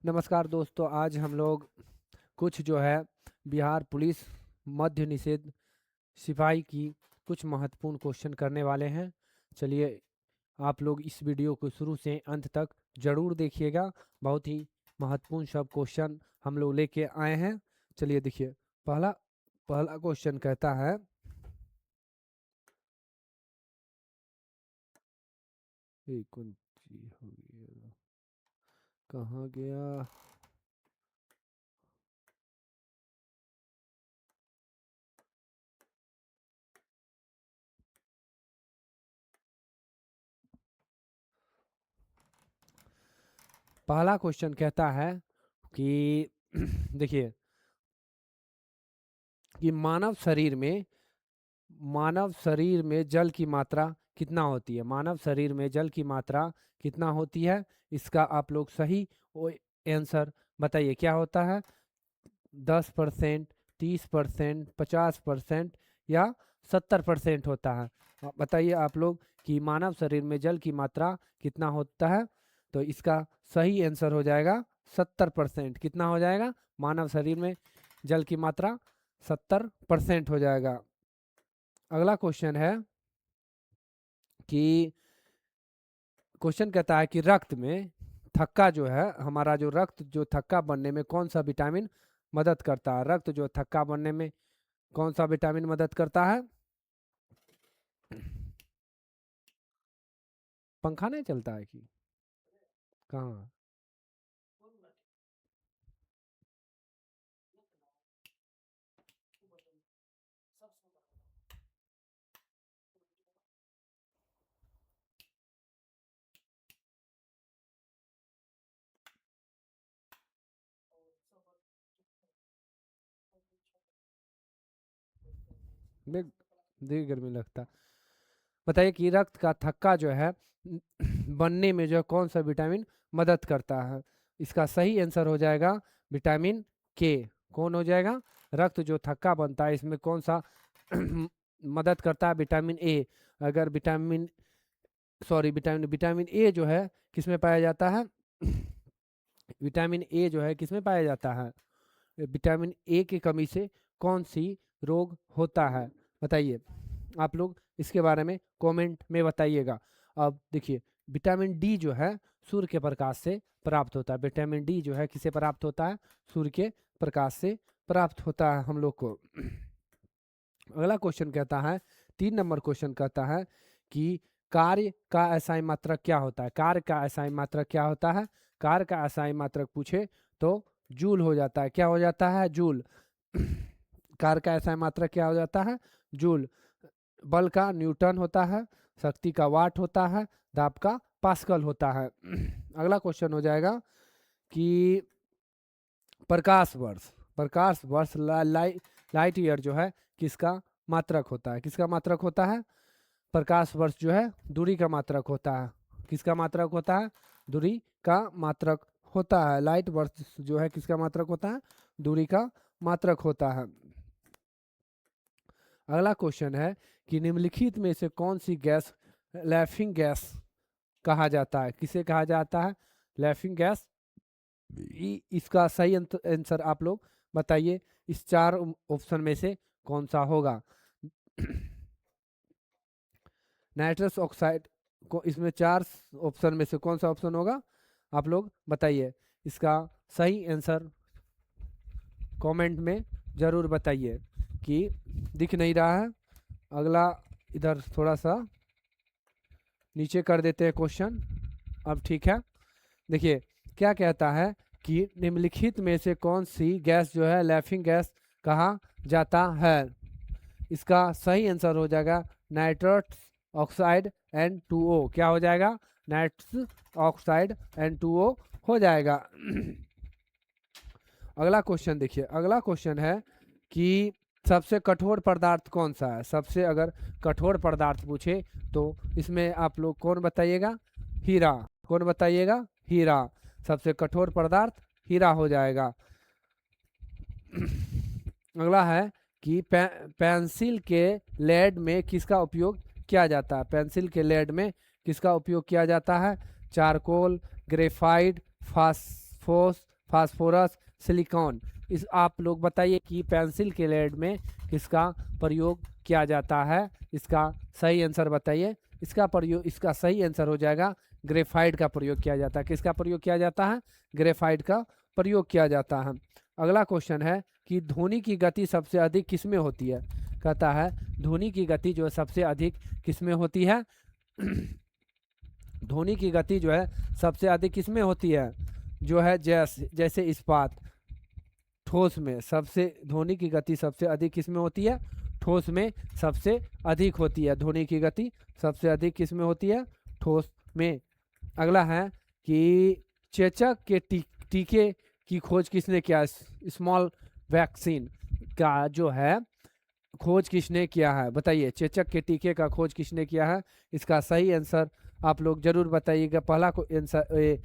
नमस्कार दोस्तों, आज हम लोग कुछ जो है बिहार पुलिस मद्य निषेध सिपाही की कुछ महत्वपूर्ण क्वेश्चन करने वाले हैं। चलिए, आप लोग इस वीडियो को शुरू से अंत तक ज़रूर देखिएगा। बहुत ही महत्वपूर्ण सब क्वेश्चन हम लोग लेके आए हैं। चलिए देखिए, पहला पहला क्वेश्चन कहता है, एक मिनट, ये हो गया, कहाँ गया। पहला क्वेश्चन कहता है कि देखिए कि मानव शरीर में जल की मात्रा कितना होती है। मानव शरीर में जल की मात्रा कितना होती है, इसका आप लोग सही आंसर बताइए। क्या होता है? 10%, 30%, 50% या 70% होता है। बताइए आप लोग कि मानव शरीर में जल की मात्रा कितना होता है। तो इसका सही आंसर हो जाएगा 70%। कितना हो जाएगा? मानव शरीर में जल की मात्रा 70% हो जाएगा। अगला क्वेश्चन है कि क्वेश्चन कहता है कि रक्त में थक्का जो है, हमारा जो रक्त जो थक्का बनने में कौन सा विटामिन मदद करता है। रक्त जो थक्का बनने में कौन सा विटामिन मदद करता है? पंखा नहीं चलता है कि कहाँ? देख देख गर्मी लगता। बताइए कि रक्त का थक्का जो है बनने में जो कौन सा विटामिन मदद करता है। इसका सही आंसर हो जाएगा विटामिन के। कौन हो जाएगा? रक्त जो थक्का बनता है इसमें कौन सा मदद करता है? Vitamin A. अगर विटामिन विटामिन ए जो है किसमें पाया जाता है? विटामिन ए जो है किसमें पाया जाता है? विटामिन ए की कमी से कौन सी रोग होता है? बताइए आप लोग, इसके बारे में कमेंट में बताइएगा। अब देखिए, विटामिन डी जो है सूर्य के प्रकाश से प्राप्त होता है। विटामिन डी जो है किसे प्राप्त होता है? सूर्य के प्रकाश से प्राप्त होता है हम लोग को। अगला क्वेश्चन कहता है, 3 नंबर क्वेश्चन कहता है कि कार्य का असाई मात्रक क्या होता है। कार्य का असाई मात्रक क्या होता है? कार्य का असाई मात्रक पूछे तो जूल हो जाता है। क्या हो जाता है? जूल। कार्य का असाई मात्रक क्या हो जाता है? जूल। बल का न्यूटन होता है, शक्ति का वाट होता है, दाब का पास्कल होता है। अगला क्वेश्चन हो जाएगा कि प्रकाश वर्ष लाइट ईयर जो है किसका मात्रक होता है? किसका मात्रक होता है? प्रकाश वर्ष जो है दूरी का मात्रक होता है। किसका मात्रक होता है? दूरी का मात्रक होता है। लाइट वर्ष जो है किसका मात्रक होता है? दूरी का मात्रक होता है। अगला क्वेश्चन है कि निम्नलिखित में से कौन सी गैस लैफिंग गैस कहा जाता है? किसे कहा जाता है? लैफिंग गैस। इसका सही आंसर आप लोग बताइए। इस 4 ऑप्शन में से कौन सा होगा? नाइट्रस ऑक्साइड को, इसमें 4 ऑप्शन में से कौन सा ऑप्शन होगा? आप लोग बताइए। इसका सही आंसर कमेंट में ज़रूर बताइए कि दिख नहीं रहा है। अगला इधर थोड़ा सा नीचे कर देते हैं क्वेश्चन। अब ठीक है। देखिए क्या कहता है कि निम्नलिखित में से कौन सी गैस जो है लैफिंग गैस कहा जाता है। इसका सही आंसर हो जाएगा नाइट्रस ऑक्साइड N2O। क्या हो जाएगा? नाइट्रस ऑक्साइड N2O हो जाएगा। अगला क्वेश्चन देखिए, अगला क्वेश्चन है कि सबसे कठोर पदार्थ कौन सा है। सबसे अगर कठोर पदार्थ पूछे तो इसमें आप लोग कौन बताइएगा? हीरा। कौन बताइएगा? हीरा। सबसे कठोर पदार्थ हीरा हो जाएगा। अगला है कि पेंसिल के लेड में किसका उपयोग किया जाता है। पेंसिल के लेड में किसका उपयोग किया जाता है? Charcoal, graphite, phosphorus, silicon. इस आप लोग बताइए कि पेंसिल के लेड में किसका प्रयोग किया जाता है, इसका सही आंसर बताइए। इसका सही आंसर हो जाएगा ग्रेफाइट का प्रयोग किया जाता है। किसका प्रयोग किया जाता है? ग्रेफाइट का प्रयोग किया जाता है। अगला क्वेश्चन है कि ध्वनि की गति सबसे अधिक किसमें होती है? कहता है ध्वनि की गति जो है सबसे अधिक किसमें होती है? ध्वनि की गति जो है सबसे अधिक किसमें होती है? जो है जैसे इस्पात, ठोस में सबसे ध्वनि की गति सबसे अधिक किसमें होती है? ठोस में सबसे अधिक होती है। ध्वनि की गति सबसे अधिक किसमें होती है? ठोस में। अगला है कि चेचक के टीके की खोज किसने किया? स्मॉल वैक्सीन का जो है खोज किसने किया है? बताइए, चेचक के टीके का खोज किसने किया है? इसका सही आंसर आप लोग जरूर बताइएगा। पहला आंसर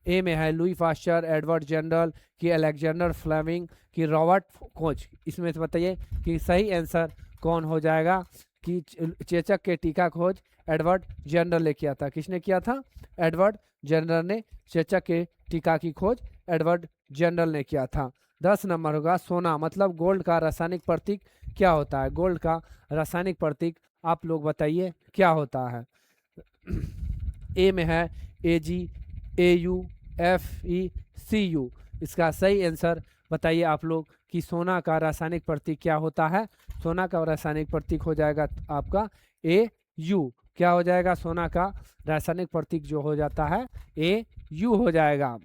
ए में है लुई पास्चर, एडवर्ड जनरल, कि अलेक्जेंडर फ्लेमिंग, कि रॉबर्ट कोच। इसमें से बताइए कि सही आंसर कौन हो जाएगा? कि चेचक के टीका खोज एडवर्ड जनरल ने किया था। किसने किया था? एडवर्ड जनरल ने चेचक के टीका की खोज एडवर्ड जनरल ने किया था। 10 नंबर होगा सोना मतलब गोल्ड का रासायनिक प्रतीक क्या होता है? गोल्ड का रासायनिक प्रतीक आप लोग बताइए क्या होता है? ए में है AG, AU, FE, CU। इसका सही आंसर बताइए आप लोग कि सोना का रासायनिक प्रतीक क्या होता है? सोना का रासायनिक प्रतीक हो जाएगा आपका AU। क्या हो जाएगा? सोना का रासायनिक प्रतीक जो हो जाता है AU हो जाएगा।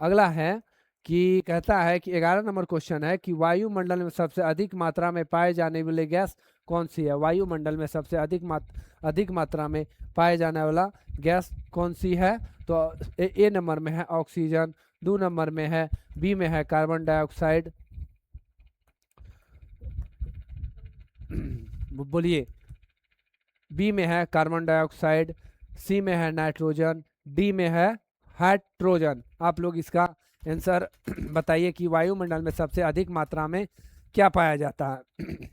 अगला है कि कहता है कि 11 नंबर क्वेश्चन है कि वायुमंडल में सबसे अधिक मात्रा में पाए जाने वाली गैस कौन सी है? वायुमंडल में सबसे अधिक मात्रा में पाए जाने वाला गैस कौन सी है? तो ए नंबर में है ऑक्सीजन, 2 नंबर में है, बी में है कार्बन डाइऑक्साइड, बोलिए, बी में है कार्बन डाइऑक्साइड, सी में है नाइट्रोजन, डी में है हाइड्रोजन। आप लोग इसका आंसर बताइए कि वायुमंडल में सबसे अधिक मात्रा में क्या पाया जाता है?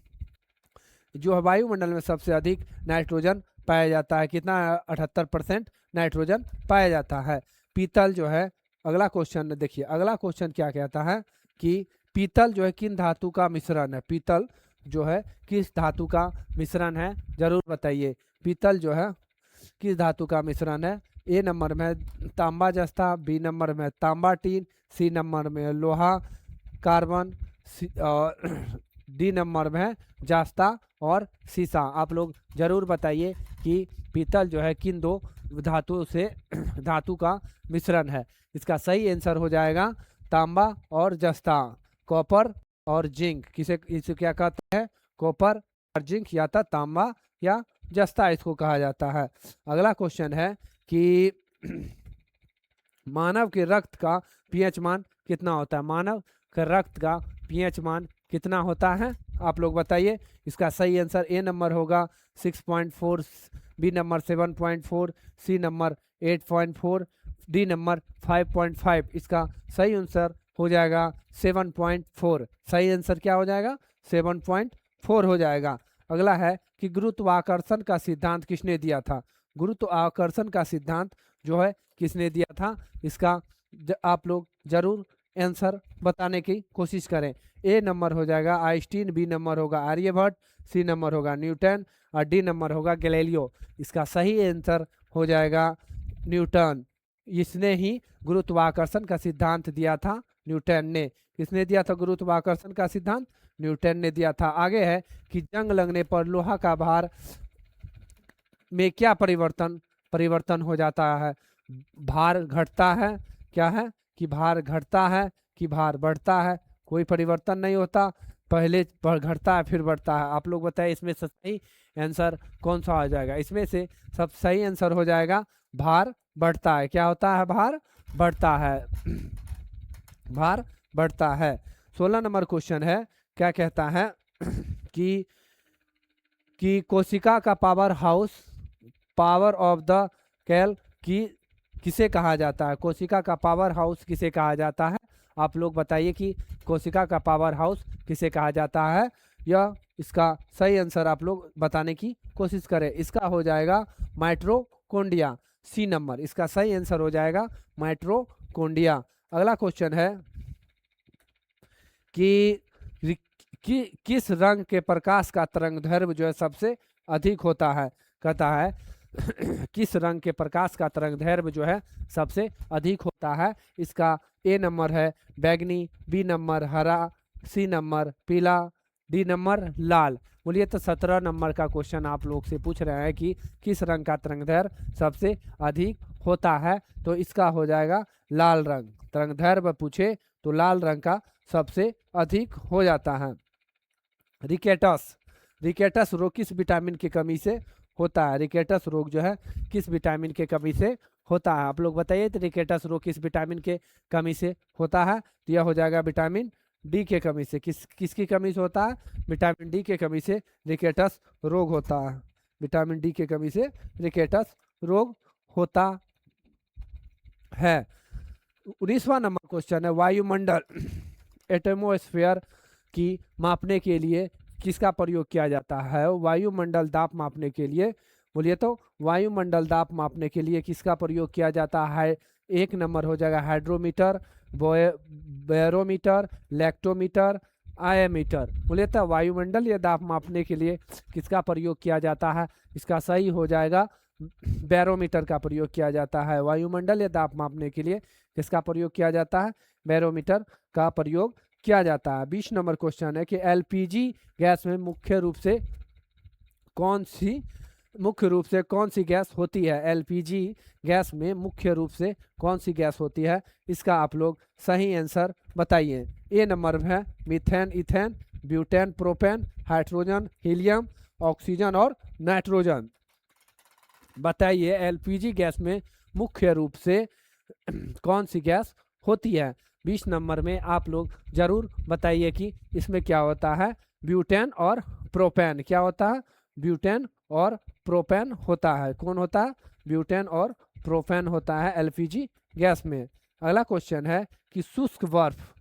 जो वायुमंडल में सबसे अधिक नाइट्रोजन पाया जाता है। कितना? 78% नाइट्रोजन पाया जाता है। पीतल जो है, अगला क्वेश्चन देखिए, अगला क्वेश्चन क्या कहता है कि पीतल जो है किन धातु का मिश्रण है? पीतल जो है किस धातु का मिश्रण है? जरूर बताइए। पीतल जो है किस धातु का मिश्रण है? ए नंबर में तांबा जस्ता, बी नंबर में तांबा टीन, सी नंबर में लोहा कार्बन, और डी नंबर में जास्ता और सीसा। आप लोग जरूर बताइए कि पीतल जो है किन दो धातु का मिश्रण है? इसका सही आंसर हो जाएगा तांबा और जस्ता, कॉपर और जिंक। इसे क्या कहते हैं? कॉपर और जिंक, या तो तांबा या जस्ता इसको कहा जाता है। अगला क्वेश्चन है कि मानव के रक्त का पीएच मान कितना होता है? मानव के रक्त का पीएच मान कितना होता है? आप लोग बताइए। इसका सही आंसर ए नंबर होगा 6.4, B number 7.4, C number 8.4, D number 5.5। इसका सही आंसर हो जाएगा 7.4। सही आंसर क्या हो जाएगा? 7.4 हो जाएगा। अगला है कि गुरुत्वाकर्षण का सिद्धांत किसने दिया था? गुरुत्वाकर्षण का सिद्धांत जो है किसने दिया था? इसका आप लोग जरूर आंसर बताने की कोशिश करें। ए नंबर हो जाएगा आइंस्टीन, बी नंबर होगा आर्यभट्ट, सी नंबर होगा न्यूटन और डी नंबर होगा गैलीलियो। इसका सही आंसर हो जाएगा न्यूटन। इसने ही गुरुत्वाकर्षण का सिद्धांत दिया था, न्यूटन ने। किसने दिया था गुरुत्वाकर्षण का सिद्धांत? न्यूटन ने दिया था। आगे है कि जंग लगने पर लोहा का भार में क्या परिवर्तन हो जाता है? भार घटता है, क्या है कि भार घटता है कि भार बढ़ता है? कोई परिवर्तन नहीं होता, पहले घटता है फिर बढ़ता है। आप लोग बताइए इसमें से सही आंसर कौन सा आ जाएगा? इसमें से सब सही आंसर हो जाएगा भार बढ़ता है। क्या होता है? भार बढ़ता है, भार बढ़ता है। 16 नंबर क्वेश्चन है, क्या कहता है कि कोशिका का पावर ऑफ द सेल किसे कहा जाता है? कोशिका का पावर हाउस किसे कहा जाता है? आप लोग बताइए कि कोशिका का पावर हाउस किसे कहा जाता है? या इसका सही आंसर आप लोग बताने की कोशिश करें। इसका हो जाएगा माइटोकॉन्ड्रिया, सी नंबर। इसका सही आंसर हो जाएगा कोंडिया। अगला क्वेश्चन है कि किस रंग के प्रकाश का तरंगदैर्घ्य जो है सबसे अधिक होता है। कहता है किस रंग के प्रकाश का तरंगदैर्घ्य जो है सबसे अधिक होता है। इसका ए नंबर है बैगनी, बी नंबर हरा, सी नंबर पीला, डी नंबर लाल। बोलिए तो 17 नंबर का क्वेश्चन आप लोग से पूछ रहे हैं कि किस रंग का तरंगदैर्घ्य सबसे अधिक होता है, तो इसका हो जाएगा लाल रंग। तरंगदैर्घ्य पूछे तो लाल रंग का सबसे अधिक हो जाता है। रिकेटस रोग किस विटामिन की कमी से होता है। रिकेटस रोग जो है किस विटामिन के कमी से होता है, आप लोग बताइए। तो रिकेटस रोग किस विटामिन के कमी से होता है, तो यह हो जाएगा विटामिन डी के कमी से। किसकी कमी से होता है, विटामिन डी के कमी से रिकेटस रोग होता है। विटामिन डी के कमी से रिकेटस रोग होता है। 19वां नंबर क्वेश्चन है वायुमंडल एटमोस्फेयर की मापने के लिए किसका प्रयोग किया जाता है। वायुमंडल दाब मापने के लिए, बोलिए तो वायुमंडल दाब मापने के लिए किसका प्रयोग किया जाता है। एक नंबर हो जाएगा हाइड्रोमीटर, बैरोमीटर, लैक्टोमीटर, आयोमीटर। बोलिए तो वायुमंडल या दाब मापने के लिए किसका प्रयोग किया जाता है। इसका सही हो जाएगा बैरोमीटर का प्रयोग किया जाता है। वायुमंडल या दाब मापने के लिए किसका प्रयोग किया जाता है, बैरोमीटर का प्रयोग किया जाता है। 20 नंबर क्वेश्चन है कि एलपीजी गैस में मुख्य रूप से कौन सी गैस होती है। एलपीजी गैस में मुख्य रूप से कौन सी गैस होती है, इसका आप लोग सही आंसर बताइए। ए नंबर है methane, ethane, butane, propane, hydrogen, helium, oxygen और नाइट्रोजन। बताइए एलपीजी गैस में मुख्य रूप से कौन सी गैस होती है। 20 नंबर में आप लोग जरूर बताइए कि इसमें क्या होता है, ब्यूटेन और प्रोपेन। क्या होता है, ब्यूटेन और प्रोपेन होता है। कौन होता है, ब्यूटेन और प्रोपेन होता है एलपीजी गैस में। अगला क्वेश्चन है कि शुष्क बर्फ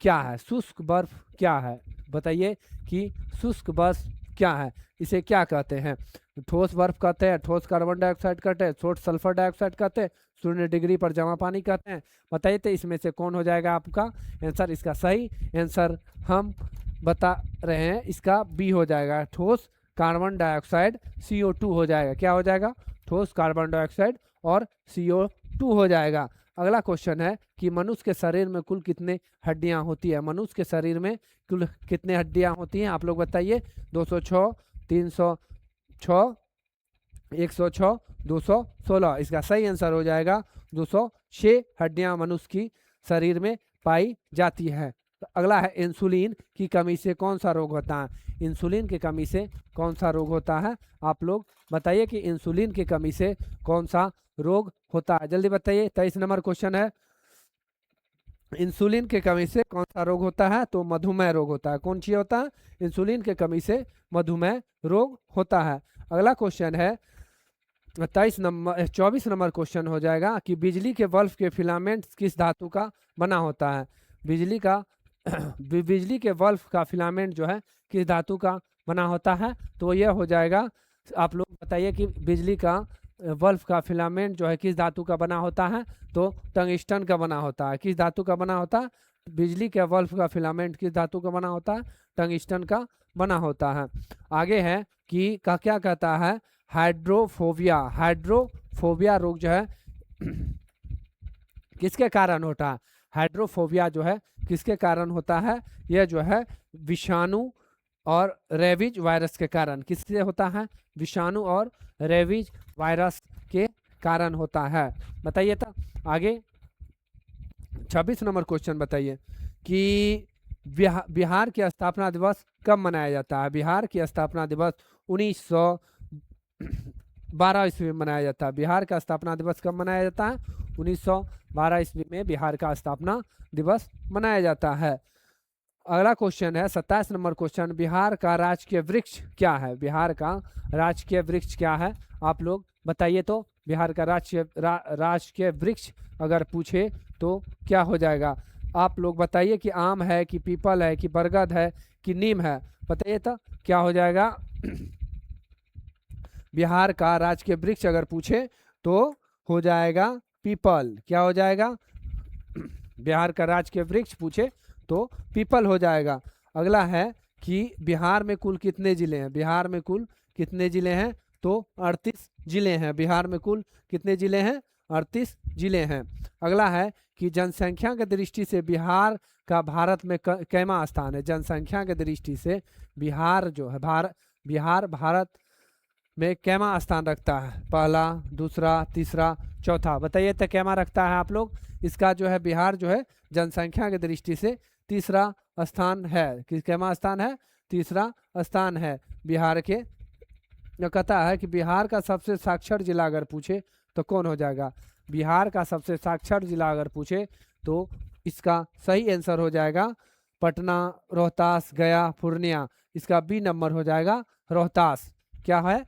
क्या है। शुष्क बर्फ क्या है, बताइए कि शुष्क बर्फ क्या है, इसे क्या कहते हैं। ठोस बर्फ कहते हैं, ठोस कार्बन डाइऑक्साइड कहते हैं, ठोस सल्फर डाइऑक्साइड कहते हैं, 0 डिग्री पर जमा पानी कहते हैं। बताइए तो इसमें से कौन हो जाएगा आपका आंसर। इसका सही आंसर हम बता रहे हैं, इसका बी हो जाएगा, ठोस कार्बन डाइऑक्साइड CO2 हो जाएगा। क्या हो जाएगा, ठोस कार्बन डाइऑक्साइड और CO2 हो जाएगा। अगला क्वेश्चन है कि मनुष्य के शरीर में कुल कितने हड्डियां होती है। मनुष्य के शरीर में कुल कितने हड्डियां होती हैं, आप लोग बताइए। 206, 306, 106, 216। इसका सही आंसर हो जाएगा 206 हड्डियां मनुष्य की शरीर में पाई जाती है। तो अगला है इंसुलिन की कमी से कौन सा रोग होता है। इंसुलिन की कमी से कौन सा रोग होता है, आप लोग बताइए कि इंसुलिन की कमी से कौन सा रोग होता है, जल्दी बताइए। 23 नंबर क्वेश्चन है इंसुलिन के कमी से कौन सा रोग होता है, तो मधुमेह रोग होता है। कौन सी होता है, इंसुलिन के कमी से मधुमेह रोग होता है। अगला क्वेश्चन है 24 नंबर क्वेश्चन हो जाएगा कि बिजली के बल्ब के फिलामेंट किस धातु का बना होता है। बिजली के बल्ब का फिलामेंट जो है किस धातु का बना होता है, तो यह हो जाएगा, आप लोग बताइए कि बिजली का बल्ब का फिलामेंट जो है किस धातु का बना होता है, तो टंगस्टन का बना होता है। किस धातु का बना होता है, बिजली के बल्ब का फिलामेंट किस धातु का बना होता है, टंगस्टन का बना होता है। आगे है कि क्या कहता है, हाइड्रोफोबिया रोग जो है किसके कारण होता है। हाइड्रोफोबिया जो है किसके कारण होता है, यह जो है विषाणु और रेबीज वायरस के कारण। किससे होता है, विषाणु और रेबीज वायरस के कारण होता है। बताइए तो आगे 26 नंबर क्वेश्चन बताइए कि बिहार की स्थापना दिवस कब मनाया जाता है। बिहार की स्थापना दिवस 1912 ईस्वी में मनाया जाता है। बिहार का स्थापना दिवस कब मनाया जाता है, 1912 ईस्वी में बिहार का स्थापना दिवस मनाया जाता है। अगला क्वेश्चन है 27 नंबर क्वेश्चन, बिहार का राजकीय वृक्ष क्या है। बिहार का राजकीय वृक्ष क्या है, आप लोग बताइए तो। बिहार का राजकीय वृक्ष अगर पूछे तो क्या हो जाएगा, आप लोग बताइए कि आम है कि पीपल है कि बरगद है कि नीम है, बताइए तो क्या हो जाएगा। बिहार का राजकीय वृक्ष अगर पूछे तो हो जाएगा पीपल। क्या हो जाएगा, बिहार का राजकीय वृक्ष पूछे तो पीपल हो जाएगा। अगला है कि बिहार में कुल कितने जिले हैं, बिहार में कुल कितने जिले हैं, तो 38 जिले हैं। बिहार में कुल कितने जिले हैं, 38 जिले हैं। अगला है कि जनसंख्या की दृष्टि से बिहार का भारत में कैमा स्थान है, जनसंख्या की दृष्टि से बिहार जो है बिहार भारत में कैमा स्थान रखता है, पहला, दूसरा, तीसरा, चौथा, बताइए तो कैमा रखता है आप लोग। इसका जो है बिहार जो है जनसंख्या की दृष्टि से तीसरा स्थान है। किस कैमा स्थान है, तीसरा स्थान है बिहार के। यह कहता है कि बिहार का सबसे साक्षर जिला अगर पूछे तो कौन हो जाएगा, बिहार का सबसे साक्षर जिला अगर पूछे तो इसका सही आंसर हो जाएगा पटना, रोहतास, गया, पूर्णिया। इसका बी नंबर हो जाएगा रोहतास। क्या है,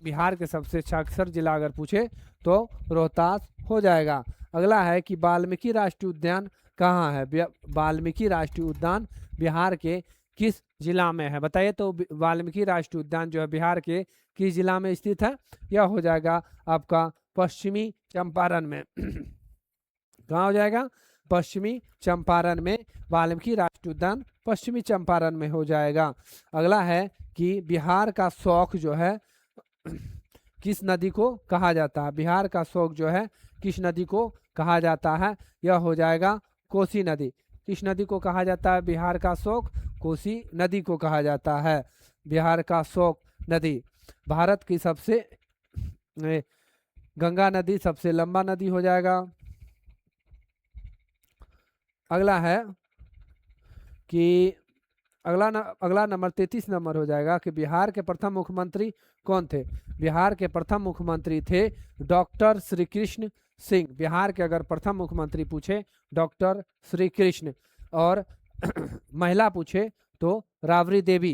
बिहार के सबसे साक्षर जिला अगर पूछे तो रोहतास हो जाएगा। अगला है कि वाल्मीकि राष्ट्रीय उद्यान कहाँ है, वाल्मीकि राष्ट्रीय उद्यान बिहार के किस जिला में है, बताइए तो। वाल्मीकि राष्ट्रीय उद्यान जो है बिहार के किस जिला में स्थित है, यह हो जाएगा आपका पश्चिमी चंपारण में। कहाँ हो जाएगा, पश्चिमी चंपारण में वाल्मीकि राष्ट्रीय उद्यान पश्चिमी चंपारण में हो जाएगा। अगला है कि बिहार का शौक जो है किस नदी को कहा जाता है, बिहार का शौक जो है किस नदी को कहा जाता है, यह हो जाएगा कोसी नदी। किस नदी को कहा जाता है बिहार का शौक, कोसी नदी को कहा जाता है बिहार का शौक नदी। भारत की सबसे गंगा नदी सबसे लंबा नदी हो जाएगा। अगला है कि अगला नंबर 33 नंबर हो जाएगा कि बिहार के प्रथम मुख्यमंत्री कौन थे, बिहार के प्रथम मुख्यमंत्री थे डॉक्टर श्री कृष्ण सिंह। बिहार के अगर प्रथम मुख्यमंत्री पूछे डॉक्टर श्री कृष्ण, और महिला पूछे तो राबड़ी देवी।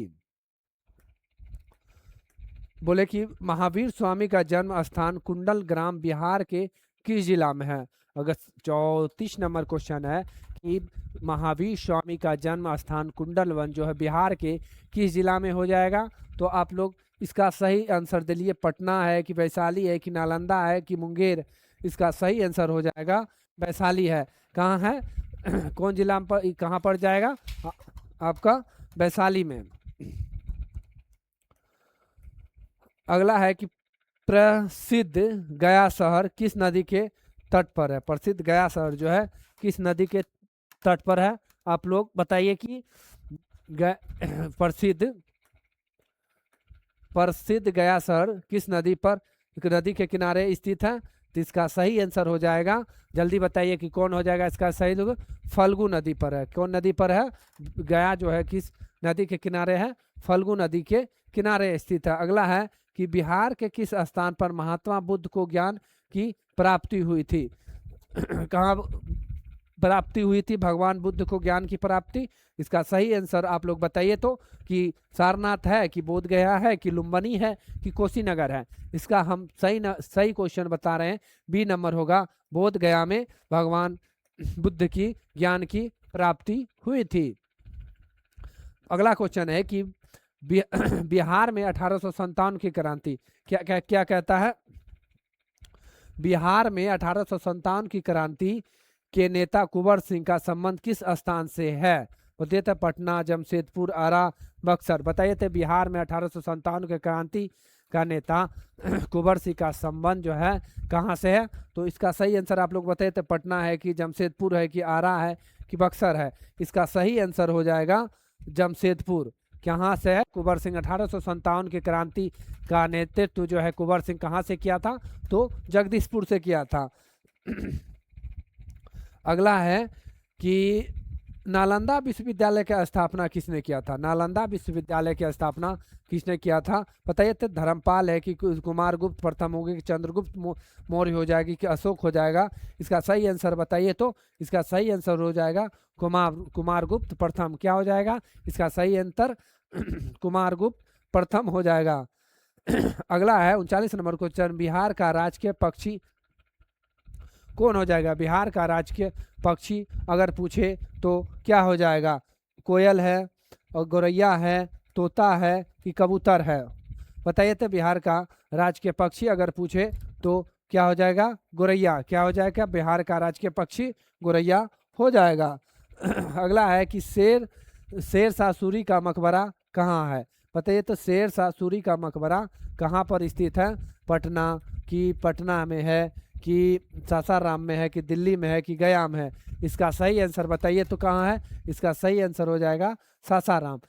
बोले कि महावीर स्वामी का जन्म स्थान कुंडल ग्राम बिहार के किस जिला में है। अगर 34 नंबर क्वेश्चन है कि महावीर स्वामी का जन्म स्थान कुंडलवन जो है बिहार के किस जिला में हो जाएगा, तो आप लोग इसका सही आंसर दिलिए। पटना है कि वैशाली है कि नालंदा है कि मुंगेर, इसका सही आंसर हो जाएगा वैशाली है। कहाँ है कौन जिला पर, कहाँ पड़ जाएगा आपका, वैशाली में। अगला है कि प्रसिद्ध गया शहर किस नदी के तट पर है, प्रसिद्ध गया शहर जो है किस नदी के तट पर है, आप लोग बताइए कि प्रसिद्ध गया शहर किस नदी पर, नदी के किनारे स्थित है। तो इसका सही आंसर हो जाएगा, जल्दी बताइए कि कौन हो जाएगा इसका सही। फल्गु नदी पर है। कौन नदी पर है, गया जो है किस नदी के किनारे है, फल्गु नदी के किनारे स्थित है। अगला है कि बिहार के किस स्थान पर महात्मा बुद्ध को ज्ञान की प्राप्ति हुई थी, कहाँ प्राप्ति हुई थी भगवान बुद्ध को ज्ञान की प्राप्ति, इसका सही आंसर आप लोग बताइए तो। कि सारनाथ है कि बोध गया है कि लुम्बिनी है कि कुशीनगर है, इसका हम सही क्वेश्चन बता रहे हैं, बी नंबर होगा बोध गया में भगवान बुद्ध की ज्ञान की प्राप्ति हुई थी। अगला क्वेश्चन है कि बिहार में 1857 की क्रांति क्या कहता है, बिहार में 1857 की क्रांति के नेता कुंवर सिंह का संबंध किस स्थान से है, होते थे पटना, जमशेदपुर, आरा, बक्सर। बताइए थे बिहार में 1857 के क्रांति का नेता कुंवर सिंह का संबंध जो है कहाँ से है, तो इसका सही आंसर आप लोग बताइए थे पटना है कि जमशेदपुर है कि आरा है कि बक्सर है। इसका सही आंसर हो जाएगा जमशेदपुर। कहाँ से है, कुंवर सिंह 1857 की क्रांति का नेतृत्व जो है कुंवर सिंह कहाँ से किया था, तो जगदीशपुर से किया था। अगला है कि नालंदा विश्वविद्यालय की स्थापना किसने किया था, नालंदा विश्वविद्यालय की स्थापना किसने किया था, बताइए तो। धर्मपाल है कि कुमारगुप्त प्रथम होगी कि चंद्रगुप्त मौर्य हो जाएगी कि अशोक हो जाएगा, इसका सही आंसर बताइए तो। इसका सही आंसर हो जाएगा कुमारगुप्त प्रथम। क्या हो जाएगा इसका सही आंसर, कुमारगुप्त प्रथम हो जाएगा। अगला है 39 नंबर क्वेश्चन, बिहार का राजकीय पक्षी कौन हो जाएगा, बिहार का राजकीय पक्षी अगर पूछे तो क्या हो जाएगा, कोयल है और गौरैया है, तोता है कि कबूतर है, बताइए तो। बिहार का राजकीय पक्षी अगर पूछे तो क्या हो जाएगा? गोरैया। क्या हो जाएगा? बिहार का राजकीय पक्षी गोरैया हो जाएगा। अगला है कि शेर शाह सूरी का मकबरा कहाँ है? बताइए तो शेर शाह सूरी का मकबरा कहाँ पर स्थित है? पटना में है कि सासाराम में है कि दिल्ली में है कि गया में है? इसका सही आंसर बताइए तो कहाँ है? इसका सही आंसर हो जाएगा सासाराम।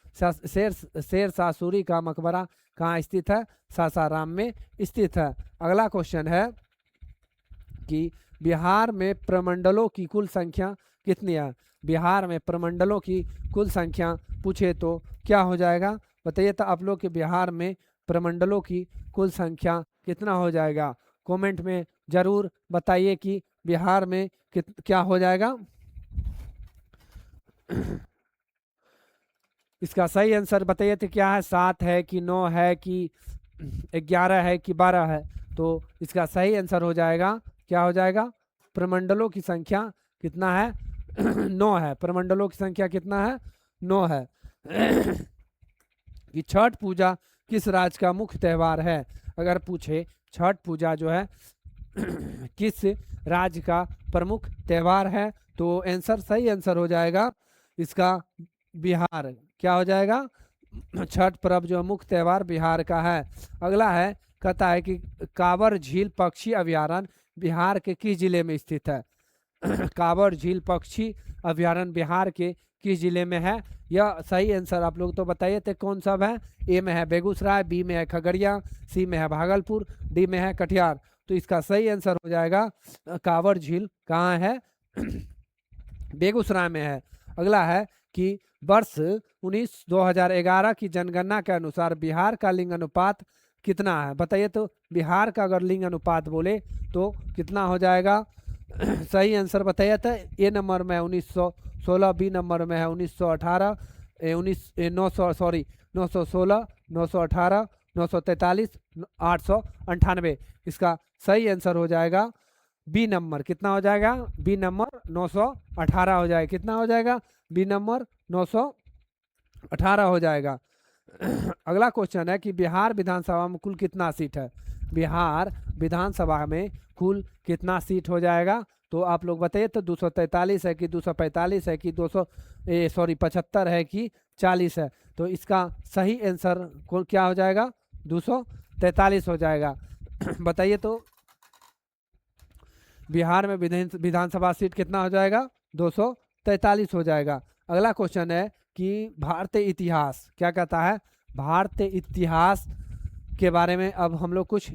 शेर शाह सूरी का मकबरा कहाँ स्थित है? सासाराम में स्थित है। अगला क्वेश्चन है कि बिहार में प्रमंडलों की कुल संख्या कितनी है? बिहार में प्रमंडलों की कुल संख्या पूछे तो क्या हो जाएगा? बताइए तो आप लोग के बिहार में प्रमंडलों की कुल संख्या कितना हो जाएगा? कमेंट में जरूर बताइए कि बिहार में क्या हो जाएगा। इसका सही आंसर बताइए तो क्या है? 7 है कि 9 है कि 11 है कि 12 है? तो इसका सही आंसर हो जाएगा, क्या हो जाएगा? प्रमंडलों की संख्या कितना है? 9 है। प्रमंडलों की संख्या कितना है? 9 है। कि छठ पूजा किस राज्य का मुख्य त्योहार है? अगर पूछे छठ पूजा जो है किस राज्य का प्रमुख त्योहार है, तो आंसर सही आंसर हो जाएगा इसका बिहार। क्या हो जाएगा? छठ पर्व जो मुख्य त्योहार बिहार का है। अगला है, कहता है कि कांवर झील पक्षी अभयारण्य बिहार के किस जिले में स्थित है? कांवर झील पक्षी अभयारण्य बिहार के किस जिले में है? यह सही आंसर आप लोग तो बताइए थे कौन सा है? ए में है बेगूसराय, बी में है खगड़िया, सी में है भागलपुर, डी में है कटिहार। तो इसका सही आंसर हो जाएगा कांवर झील कहाँ है? बेगूसराय में है। अगला है कि वर्ष 2011 की जनगणना के अनुसार बिहार का लिंग अनुपात कितना है? बताइए तो बिहार का अगर लिंग अनुपात बोले तो कितना हो जाएगा? सही आंसर बताइए तो ए नंबर में है 1916, बी नंबर में है 1918, 916, 918, 943, 898। इसका सही आंसर हो जाएगा बी नंबर। कितना हो जाएगा? बी नंबर 918 हो जाएगा। कितना हो जाएगा? बी नंबर 918 हो जाएगा। अगला क्वेश्चन है कि बिहार विधानसभा में कुल कितना सीट है? बिहार विधानसभा में कुल कितना सीट हो जाएगा? तो आप लोग बताइए तो 243 है कि 245 है कि 75 है कि 40 है? तो इसका सही आंसर क्या हो जाएगा? 243 हो जाएगा। बताइए तो बिहार में विधानसभा सीट कितना हो जाएगा? 243 हो जाएगा। अगला क्वेश्चन है कि भारतीय इतिहास क्या कहता है? भारतीय इतिहास के बारे में अब हम लोग कुछ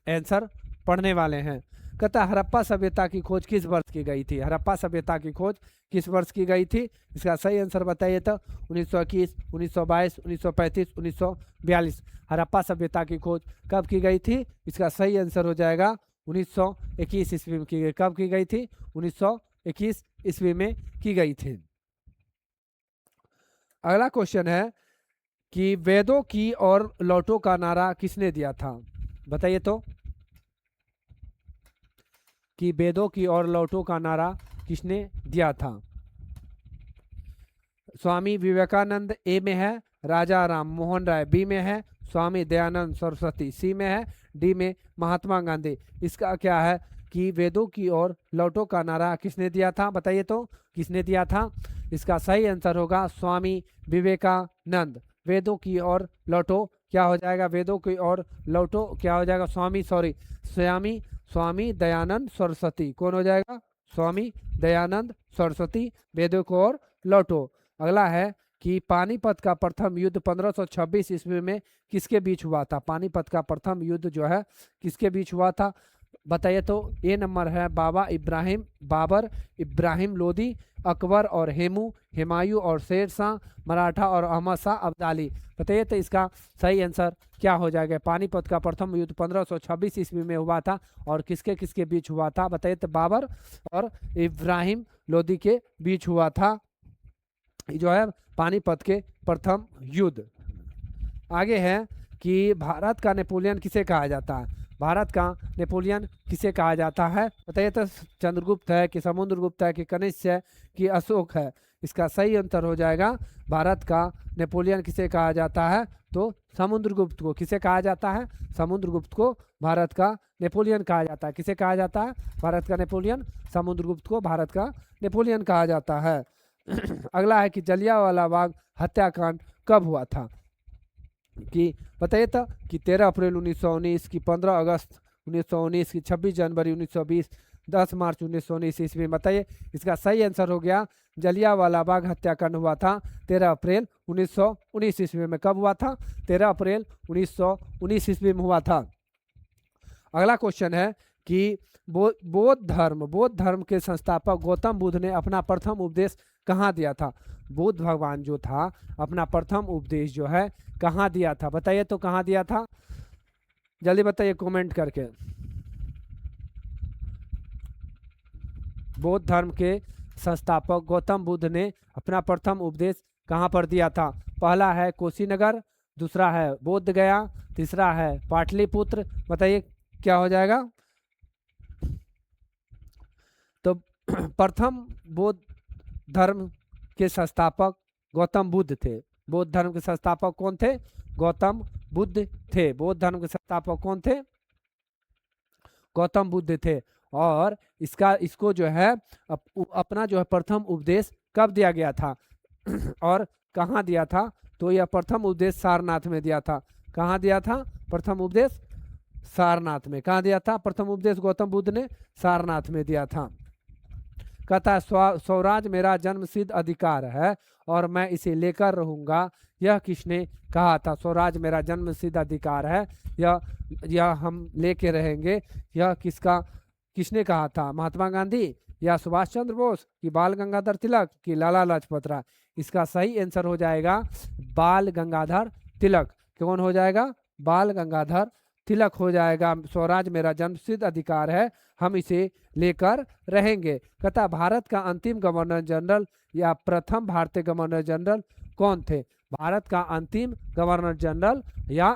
आंसर पढ़ने वाले हैं। कहता हड़प्पा सभ्यता की खोज किस वर्ष की गई थी? हड़प्पा सभ्यता की खोज किस वर्ष की गई थी? इसका सही आंसर बताइए तो 1921, 1922, 1935, 1942। हड़प्पा सभ्यता की खोज कब की गई थी? इसका सही आंसर हो जाएगा 1921 ईस्वी में की गई। कब की गई थी? 1921 ईस्वी में की गई थी। अगला क्वेश्चन है कि वेदों की और लौटो का नारा किसने दिया था? बताइए तो कि वेदों की और लौटो का नारा किसने दिया था? स्वामी विवेकानंद ए में है, राजा राम मोहन राय बी में है, स्वामी दयानंद सरस्वती सी में है, डी में महात्मा गांधी। इसका क्या है कि वेदों की ओर लौटो का नारा किसने दिया था? बताइए तो किसने दिया था? इसका सही आंसर होगा स्वामी विवेकानंद। वेदों की ओर लौटो क्या हो जाएगा? वेदों की ओर लौटो क्या हो जाएगा? स्वामी दयानंद सरस्वती। कौन हो जाएगा? स्वामी दयानंद सरस्वती। वेदों की ओर लौटो। अगला है कि पानीपत का प्रथम युद्ध 1526 ईस्वी में किसके बीच हुआ था? पानीपत का प्रथम युद्ध जो है किसके बीच हुआ था? बताइए तो ए नंबर है बाबर इब्राहिम लोदी, अकबर और हुमायूं और शेर शाह, मराठा और अहमद शाह अब्दाली। बताइए तो इसका सही आंसर क्या हो जाएगा? पानीपत का प्रथम युद्ध 1526 ईस्वी में हुआ था और किसके किसके बीच हुआ था? बताइए तो बाबर और इब्राहिम लोदी के बीच हुआ था जो है पानीपत के प्रथम युद्ध। आगे है कि भारत का नेपोलियन किसे कहा जाता है? भारत का नेपोलियन किसे कहा जाता है? बताइए तो चंद्रगुप्त है कि समुद्रगुप्त है कि कनिष्क है कि अशोक है? इसका सही आंसर हो जाएगा भारत का नेपोलियन किसे कहा जाता है, तो समुद्रगुप्त को। किसे कहा जाता है, समुद्रगुप्त को भारत का नेपोलियन कहा जाता है। किसे कहा जाता है, भारत का नेपोलियन, समुद्रगुप्त को भारत का नेपोलियन कहा जाता है। अगला है कि जलियांवाला बाग हत्याकांड कब हुआ था, कि बताइए तो, कि 13 अप्रैल 1919 की 15 अगस्त 1919 की 26 जनवरी 1920 10 मार्च 1919 ईस्वी में। बताइए, इसका सही आंसर हो गया जलियांवाला बाग हत्याकांड हुआ था 13 अप्रैल 1919 ईस्वी में। कब हुआ था, 13 अप्रैल 1919 ईस्वी में हुआ था। अगला क्वेश्चन है कि बौद्ध धर्म के संस्थापक गौतम बुद्ध ने अपना प्रथम उपदेश कहाँ दिया था। बुद्ध भगवान जो था अपना प्रथम उपदेश जो है कहाँ दिया था, बताइए तो कहाँ दिया था, जल्दी बताइए कमेंट करके। बौद्ध धर्म के संस्थापक गौतम बुद्ध ने अपना प्रथम उपदेश कहाँ पर दिया था। पहला है कुशीनगर, दूसरा है बोध गया, तीसरा है पाटलिपुत्र। बताइए क्या हो जाएगा। तो प्रथम बौद्ध धर्म के संस्थापक गौतम बुद्ध थे। बौद्ध धर्म के संस्थापक कौन थे, गौतम बुद्ध थे। बौद्ध धर्म के संस्थापक कौन थे, गौतम बुद्ध थे। और इसको जो है अपना जो है प्रथम उपदेश कब दिया गया था और कहाँ दिया था, तो यह प्रथम उपदेश सारनाथ में दिया था। कहाँ दिया था, प्रथम उपदेश सारनाथ में। कहाँ दिया था प्रथम उपदेश, गौतम बुद्ध ने सारनाथ में दिया था। कहता है स्वराज मेरा जन्मसिद्ध अधिकार है और मैं इसे लेकर रहूंगा, यह किसने कहा था। स्वराज मेरा जन्मसिद्ध अधिकार है, यह हम लेके रहेंगे, यह किसने कहा था, महात्मा गांधी या सुभाष चंद्र बोस कि बाल गंगाधर तिलक कि लाला लाजपत राय। इसका सही आंसर हो जाएगा बाल गंगाधर तिलक। कौन हो जाएगा, बाल गंगाधर तिलक हो जाएगा। स्वराज मेरा जन्मसिद्ध अधिकार है, हम इसे लेकर रहेंगे। कहता भारत का अंतिम गवर्नर जनरल या प्रथम भारतीय गवर्नर जनरल कौन थे। भारत का अंतिम गवर्नर जनरल या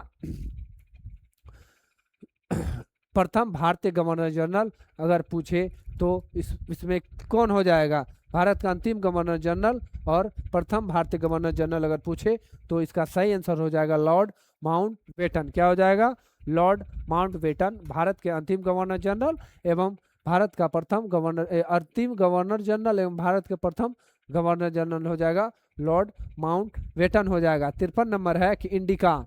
प्रथम भारतीय गवर्नर जनरल अगर पूछे तो इसमें कौन हो जाएगा, भारत का अंतिम गवर्नर जनरल और प्रथम भारतीय गवर्नर जनरल अगर पूछे तो इसका सही आंसर हो जाएगा लॉर्ड माउंटबेटन। क्या हो जाएगा, लॉर्ड माउंटबेटन भारत के अंतिम गवर्नर जनरल एवं भारत का प्रथम गवर्नर अंतिम गवर्नर जनरल एवं भारत के प्रथम गवर्नर जनरल हो जाएगा लॉर्ड माउंटबेटन हो जाएगा। 53 नंबर है कि इंडिका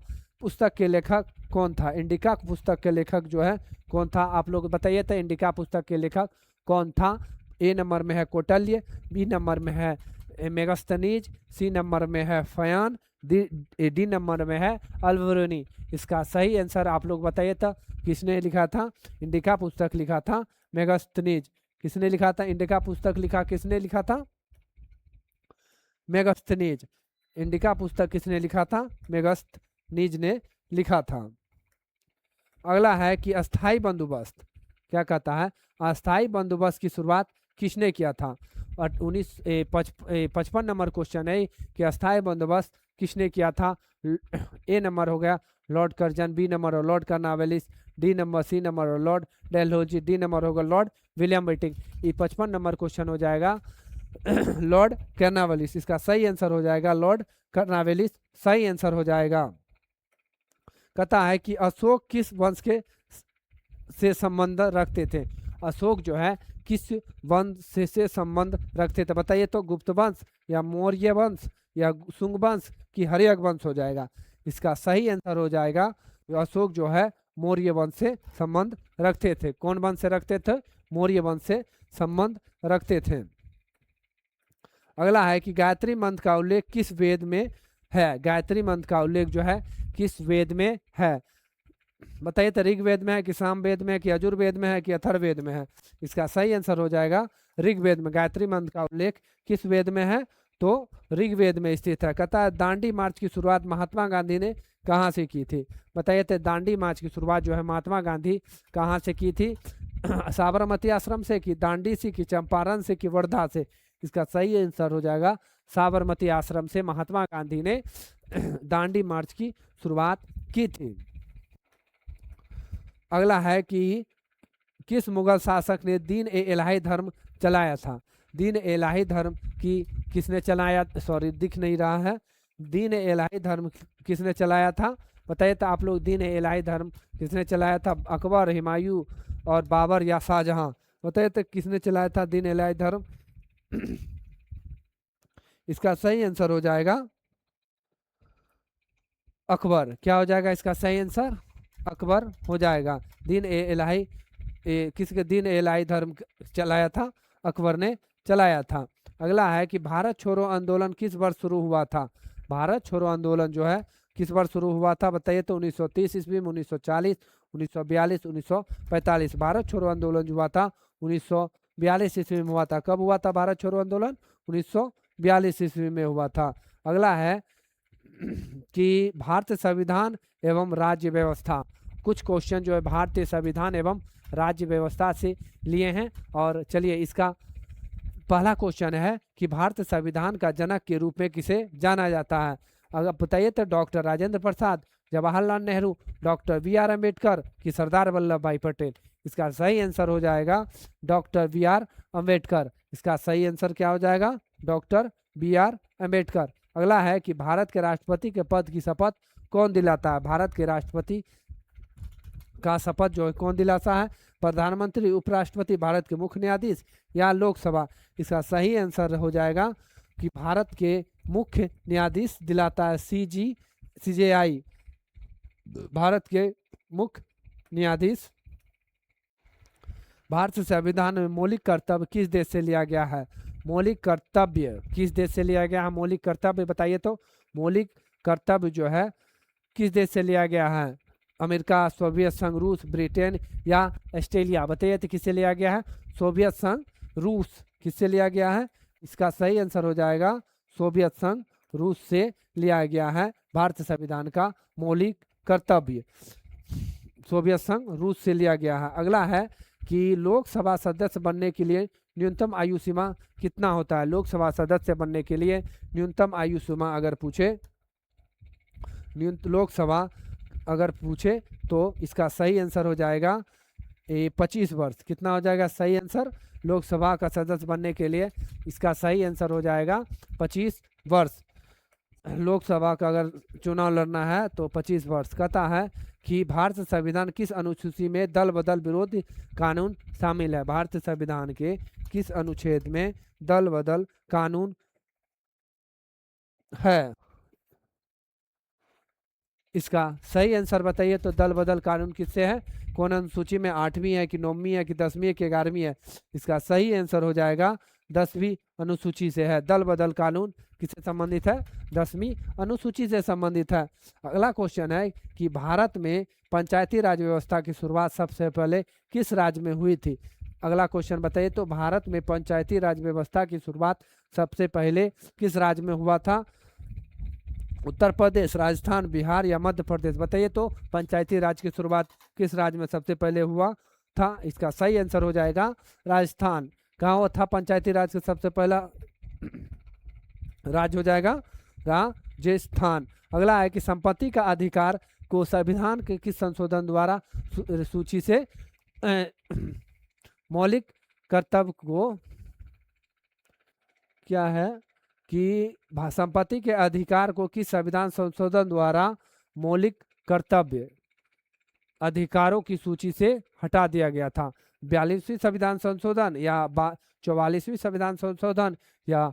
पुस्तक के लेखक कौन था। इंडिका पुस्तक के लेखक जो है कौन था, आप लोग बताइए तो इंडिका पुस्तक के लेखक कौन था। ए नंबर में है कौटिल्य, बी नंबर में है मेगास्थनीज, सी नंबर में है फयान, डी नंबर में है अल्बरूनी। इसका सही आंसर आप लोग बताइए तो किसने लिखा था, इंडिका पुस्तक लिखा था मेगास्थनीज। किसने लिखा था, इंडिका पुस्तक लिखा किसने लिखा था, मेगास्थनीज। इंडिका पुस्तक किसने लिखा था, मेगास्थनीज ने लिखा था। अगला है कि अस्थाई बंदोबस्त, क्या कहता है, अस्थाई बंदोबस्त की शुरुआत किसने किया था। और 55 नंबर क्वेश्चन है कि अस्थाई बंदोबस्त किसने किया था। ए नंबर हो गया लॉर्ड कर्जन, बी नंबर हो Lord Cornwallis, D number C number हो लॉर्ड डेलहौजी, डी नंबर होगा लॉर्ड विलियम बेंटिंक। ये 55 नंबर क्वेश्चन हो जाएगा लॉर्ड कार्नवालिस। इसका सही आंसर हो जाएगा लॉर्ड कार्नवालिस, सही आंसर हो जाएगा। कहता है कि अशोक किस वंश के से संबंध रखते थे। अशोक जो है किस वंश से संबंध रखते थे, बताइए तो गुप्त वंश या मौर्य वंश या शुंग वंश की हर्यक वंश हो जाएगा। इसका सही आंसर हो जाएगा अशोक जो है मौर्य वंश से संबंध रखते थे। कौन वंश से रखते थे, मौर्य वंश से संबंध रखते थे। अगला है कि गायत्री मंत्र का उल्लेख किस वेद में है। गायत्री मंत्र का उल्लेख जो है किस वेद में है, बताइए तो ऋग्वेद में है कि सामवेद में है कि यजुर्वेद में है कि अथर्ववेद में है। इसका सही आंसर हो जाएगा ऋग्वेद में। गायत्री मंत्र का उल्लेख किस वेद में है, तो ऋग्वेद में स्थित है। कहता है दांडी मार्च की शुरुआत महात्मा गांधी ने कहाँ से की थी। बताइए तो दांडी मार्च की शुरुआत जो है महात्मा गांधी कहाँ से की थी, साबरमती आश्रम से कि दांडी से कि चंपारण से कि वर्धा से। इसका सही आंसर हो जाएगा साबरमती आश्रम से महात्मा गांधी ने दांडी मार्च की शुरुआत की थी। अगला है कि किस मुगल शासक ने दीन ए इलाही धर्म चलाया था। दीन इलाही धर्म की किसने चलाया, सॉरी दिख नहीं रहा है, दीन इलाही धर्म किसने चलाया था, बताइए तो आप लोग, दीन इलाही धर्म किसने चलाया था, अकबर, हुमायूं और बाबर या शाहजहां, बताइए तो किसने चलाया था दीन इलाही धर्म। इसका सही आंसर हो जाएगा अकबर। क्या हो जाएगा इसका सही आंसर, अकबर हो जाएगा। दीन इलाही किसके दीन इलाही धर्म चलाया था, अकबर ने चलाया था। अगला है कि भारत छोड़ो आंदोलन किस वर्ष शुरू हुआ था, भारत छोड़ो आंदोलन जो है किस वर्ष शुरू हुआ था, बताइए तो 1930 ईस्वी में, 1940, 1942, 1945। भारत छोड़ो आंदोलन जो हुआ था 1942 ईस्वी में हुआ था। कब हुआ था भारत छोड़ो आंदोलन, 1942 ईस्वी में हुआ था। अगला है कि भारतीय संविधान एवं राज्य व्यवस्था, कुछ क्वेश्चन जो है भारतीय संविधान एवं राज्य व्यवस्था से लिए हैं। और चलिए इसका पहला क्वेश्चन है कि भारतीय संविधान का जनक के रूप में किसे जाना जाता है, अगर बताइए तो doctor Rajendra Prasad, Jawaharlal Nehru, doctor B R. Ambedkar कि सरदार वल्लभ भाई पटेल। इसका सही आंसर हो जाएगा डॉक्टर बी.आर. अम्बेडकर। इसका सही आंसर क्या हो जाएगा, डॉक्टर बी.आर. अम्बेडकर। अगला है कि भारत के राष्ट्रपति के पद की शपथ कौन दिलाता है, भारत के राष्ट्रपति का शपथ जो है कौन दिलाता है, प्रधानमंत्री, उपराष्ट्रपति, भारत के मुख्य न्यायाधीश या लोकसभा। इसका सही आंसर हो जाएगा कि भारत के मुख्य न्यायाधीश दिलाता है, सीजेआई, भारत के मुख्य न्यायाधीश। भारतीय संविधान में मौलिक कर्तव्य किस देश से लिया गया है, मौलिक कर्तव्य किस देश से लिया गया है, मौलिक कर्तव्य बताइए तो, मौलिक कर्तव्य जो है किस देश से लिया गया है, अमेरिका, सोवियत संघ, रूस, ब्रिटेन या ऑस्ट्रेलिया, बताइए तो किससे लिया गया है, सोवियत संघ, रूस, किससे लिया गया है। इसका सही आंसर हो जाएगा सोवियत संघ, रूस से लिया गया है भारतीय संविधान का मौलिक कर्तव्य, सोवियत संघ, रूस से लिया गया है। अगला है कि लोकसभा सदस्य बनने के लिए न्यूनतम आयु सीमा कितना होता है, लोकसभा सदस्य बनने के लिए न्यूनतम आयु सीमा अगर पूछे, लोकसभा अगर पूछे तो इसका सही आंसर हो जाएगा 25 वर्ष। कितना हो जाएगा सही आंसर, लोकसभा का सदस्य बनने के लिए इसका सही आंसर हो जाएगा 25 वर्ष। लोकसभा का अगर चुनाव लड़ना है तो 25 वर्ष। कहता है कि भारतीय संविधान किस अनुसूची में दल बदल विरोधी कानून शामिल है, भारतीय संविधान के किस अनुच्छेद में दल बदल कानून है। इसका सही आंसर बताइए तो, दल बदल कानून किससे है, कौन अनुसूची में, 8वीं है कि 9वीं है कि 10वीं है कि 11वीं है। इसका सही आंसर हो जाएगा 10वीं अनुसूची से है। दल बदल कानून किससे संबंधित है, 10वीं अनुसूची से संबंधित है। अगला क्वेश्चन है कि भारत में पंचायती राज व्यवस्था की शुरुआत सबसे पहले किस राज्य में हुई थी। अगला क्वेश्चन बताइए तो, भारत में पंचायती राज व्यवस्था की शुरुआत सबसे पहले किस राज्य में हुआ था, उत्तर प्रदेश, राजस्थान, बिहार या मध्य प्रदेश। बताइए तो पंचायती राज की शुरुआत किस राज्य में सबसे पहले हुआ था। इसका सही आंसर हो जाएगा राजस्थान। कहाँ हुआ था पंचायती राज का सबसे पहला राज्य हो जाएगा राजस्थान। अगला है कि संपत्ति का अधिकार को संविधान के किस संशोधन द्वारा सूची से मौलिक कर्तव्य को, क्या है कि संपत्ति के अधिकार को किस संविधान संशोधन द्वारा मौलिक कर्तव्य अधिकारों की सूची से हटा दिया गया था, 42वीं संविधान संशोधन या 44वीं संविधान संशोधन या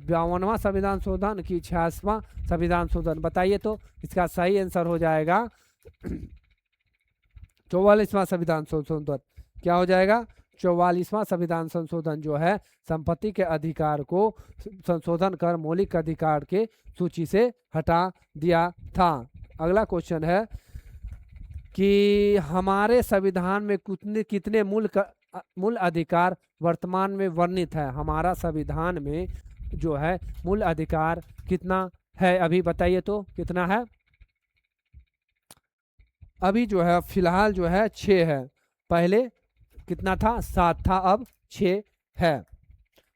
52वां संविधान संशोधन की 86वां संविधान संशोधन। बताइए तो इसका सही आंसर हो जाएगा 44वां संविधान संशोधन। क्या हो जाएगा, 44वां संविधान संशोधन जो है संपत्ति के अधिकार को संशोधन कर मौलिक अधिकार के सूची से हटा दिया था। अगला क्वेश्चन है कि हमारे संविधान में कितने मूल अधिकार वर्तमान में वर्णित है, हमारा संविधान में जो है मूल अधिकार कितना है, अभी बताइए तो कितना है। अभी जो है फिलहाल जो है 6 है, पहले कितना था, 7 था, अब 6 है।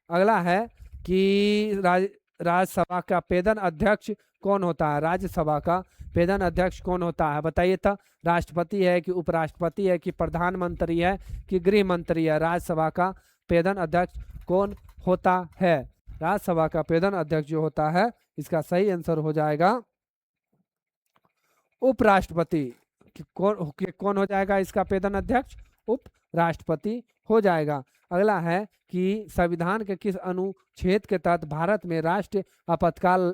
अगला है कि राज्यसभा का पेदन अध्यक्ष कौन होता है, राज्यसभा का पेदन अध्यक्ष कौन होता है। बताइए तो राष्ट्रपति है कि उपराष्ट्रपति है कि प्रधानमंत्री है कि गृह मंत्री है, राज्यसभा का पेदन अध्यक्ष कौन होता है? राज्यसभा का प्रधान अध्यक्ष जो होता है, इसका सही आंसर हो जाएगा उपराष्ट्रपति। कौन हो जाएगा इसका प्रधान अध्यक्ष? उपराष्ट्रपति हो जाएगा। अगला है कि संविधान के किस अनुच्छेद के तहत भारत में राष्ट्रीय आपातकाल